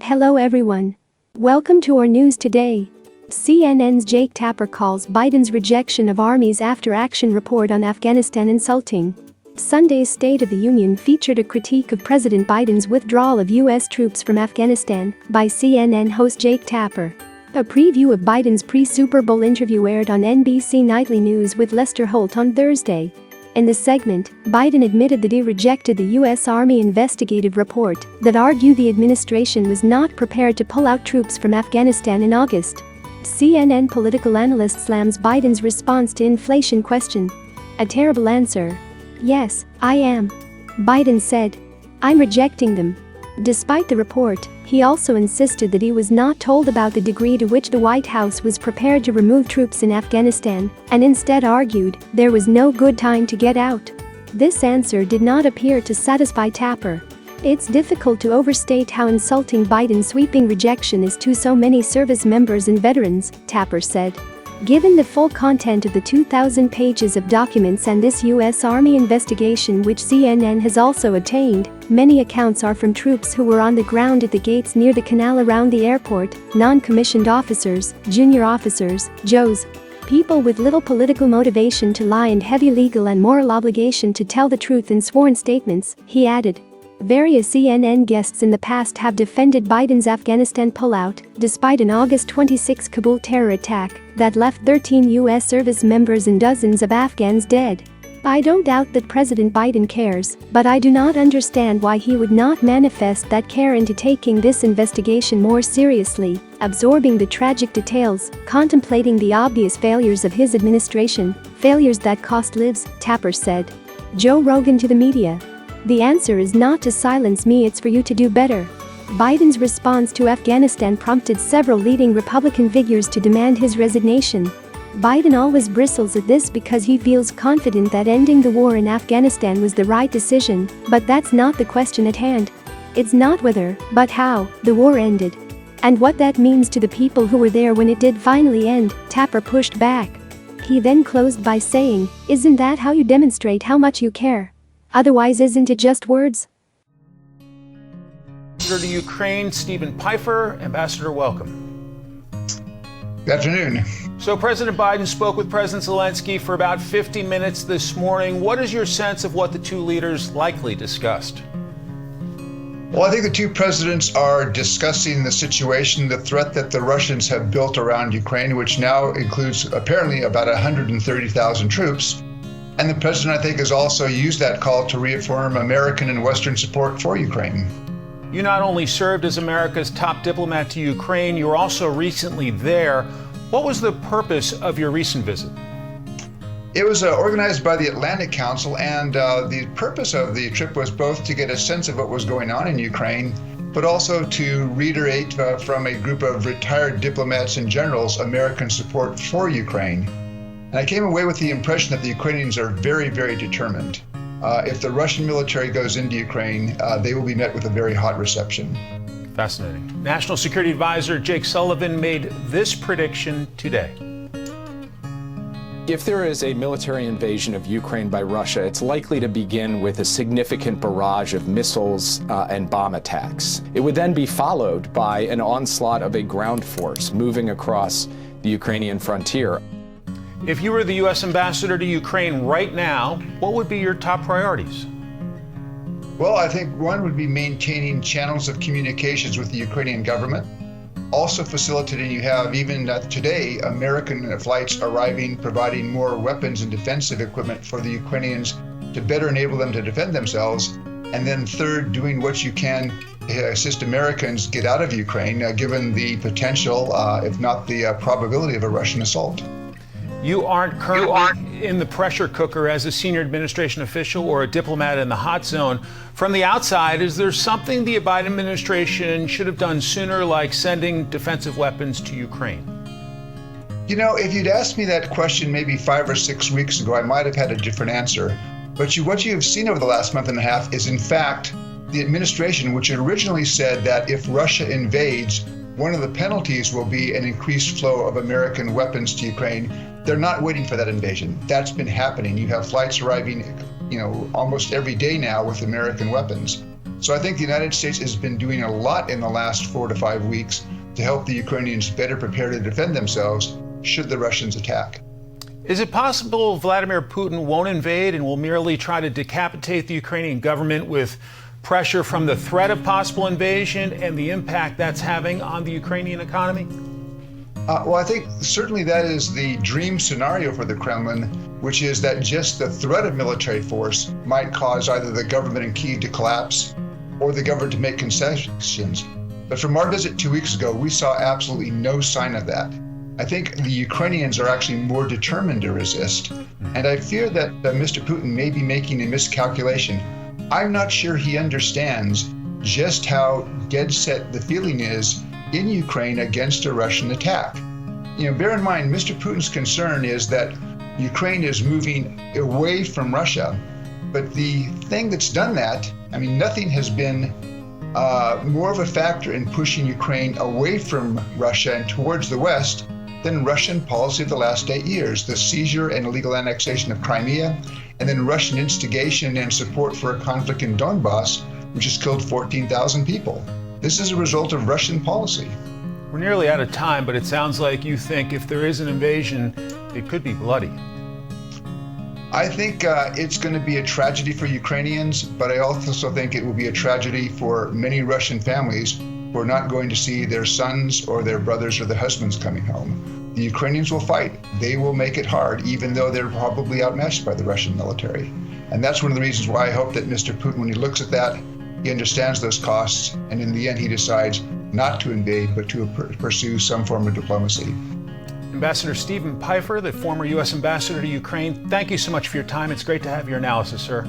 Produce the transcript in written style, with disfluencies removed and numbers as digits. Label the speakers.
Speaker 1: Hello everyone. Welcome to our news today. CNN's Jake Tapper calls Biden's rejection of Army's after-action report on Afghanistan insulting. Sunday's State of the Union featured a critique of President Biden's withdrawal of U.S. troops from Afghanistan by CNN host Jake Tapper. A preview of Biden's pre-Super Bowl interview aired on NBC Nightly News with Lester Holt on Thursday. In the segment, Biden admitted that he rejected the U.S. Army investigative report that argued the administration was not prepared to pull out troops from Afghanistan in August. CNN political analyst slams Biden's response to inflation question. A terrible answer. Yes, I am. Biden said. I'm rejecting them. Despite the report, he also insisted that he was not told about the degree to which the White House was prepared to remove troops in Afghanistan, and instead argued there was no good time to get out. This answer did not appear to satisfy Tapper. It's difficult to overstate how insulting Biden's sweeping rejection is to so many service members and veterans, Tapper said. Given the full content of the 2,000 pages of documents and this U.S. Army investigation which CNN has also obtained, many accounts are from troops who were on the ground at the gates near the canal around the airport, non-commissioned officers, junior officers, JOs. People with little political motivation to lie and heavy legal and moral obligation to tell the truth in sworn statements, he added. Various CNN guests in the past have defended Biden's Afghanistan pullout, despite an August 26 Kabul terror attack that left 13 U.S. service members and dozens of Afghans dead. I don't doubt that President Biden cares, but I do not understand why he would not manifest that care into taking this investigation more seriously, absorbing the tragic details, contemplating the obvious failures of his administration, failures that cost lives, Tapper said. Joe Rogan to the media. The answer is not to silence me, it's for you to do better. Biden's response to Afghanistan prompted several leading Republican figures to demand his resignation. Biden always bristles at this because he feels confident that ending the war in Afghanistan was the right decision, but that's not the question at hand. It's not whether, but how, the war ended. And what that means to the people who were there when it did finally end, Tapper pushed back. He then closed by saying, "Isn't that how you demonstrate how much you care? Otherwise, isn't it just words?"
Speaker 2: Ambassador to Ukraine, Stephen Pfeiffer. Ambassador, welcome.
Speaker 3: Good afternoon.
Speaker 2: So President Biden spoke with President Zelensky for about 50 minutes this morning. What is your sense of what the two leaders likely discussed?
Speaker 3: Well, I think the two presidents are discussing the situation, the threat that the Russians have built around Ukraine, which now includes apparently about 130,000 troops. And the president, I think, has also used that call to reaffirm American and Western support for Ukraine.
Speaker 2: You not only served as America's top diplomat to Ukraine, you were also recently there. What was the purpose of your recent visit?
Speaker 3: It was organized by the Atlantic Council, and the purpose of the trip was both to get a sense of what was going on in Ukraine, but also to reiterate from a group of retired diplomats and generals American support for Ukraine. And I came away with the impression that the Ukrainians are very, very determined. If the Russian military goes into Ukraine, they will be met with a very hot reception.
Speaker 2: Fascinating. National Security Advisor Jake Sullivan made this prediction today.
Speaker 4: If there is a military invasion of Ukraine by Russia, it's likely to begin with a significant barrage of missiles and bomb attacks. It would then be followed by an onslaught of a ground force moving across the Ukrainian frontier.
Speaker 2: If you were the U.S. ambassador to Ukraine right now, what would be your top priorities?
Speaker 3: Well, I think one would be maintaining channels of communications with the Ukrainian government. Also facilitating, you have even today, American flights arriving, providing more weapons and defensive equipment for the Ukrainians to better enable them to defend themselves. And then third, doing what you can to assist Americans get out of Ukraine, given the potential, if not the probability of a Russian assault.
Speaker 2: You aren't currently in the pressure cooker as a senior administration official or a diplomat in the hot zone. From the outside, is there something the Biden administration should have done sooner, like sending defensive weapons to Ukraine?
Speaker 3: You know, if you'd asked me that question maybe 5 or 6 weeks ago, I might have had a different answer. But what you have seen over the last month and a half is, in fact, the administration, which originally said that if Russia invades, one of the penalties will be an increased flow of American weapons to Ukraine. They're not waiting for that invasion. That's been happening. You have flights arriving, almost every day now with American weapons. So I think the United States has been doing a lot in the last 4 to 5 weeks to help the Ukrainians better prepare to defend themselves should the Russians attack.
Speaker 2: Is it possible Vladimir Putin won't invade and will merely try to decapitate the Ukrainian government with pressure from the threat of possible invasion and the impact that's having on the Ukrainian economy?
Speaker 3: Well, I think certainly that is the dream scenario for the Kremlin, which is that just the threat of military force might cause either the government in Kyiv to collapse or the government to make concessions. But from our visit 2 weeks ago, we saw absolutely no sign of that. I think the Ukrainians are actually more determined to resist. And I fear that Mr. Putin may be making a miscalculation. I'm not sure he understands just how dead set the feeling is in Ukraine against a Russian attack. Bear in mind, Mr. Putin's concern is that Ukraine is moving away from Russia. But the thing that's done that, nothing has been more of a factor in pushing Ukraine away from Russia and towards the West than Russian policy of the last 8 years, the seizure and illegal annexation of Crimea, and then Russian instigation and support for a conflict in Donbass, which has killed 14,000 people. This is a result of Russian policy.
Speaker 2: We're nearly out of time, but it sounds like you think if there is an invasion, it could be bloody.
Speaker 3: I think it's going to be a tragedy for Ukrainians, but I also think it will be a tragedy for many Russian families who are not going to see their sons or their brothers or their husbands coming home. The Ukrainians will fight. They will make it hard, even though they're probably outmatched by the Russian military. And that's one of the reasons why I hope that Mr. Putin, when he looks at that, he understands those costs, and in the end he decides not to invade, but to pursue some form of diplomacy.
Speaker 2: Ambassador Stephen Pfeiffer, the former U.S. ambassador to Ukraine, thank you so much for your time. It's great to have your analysis, sir.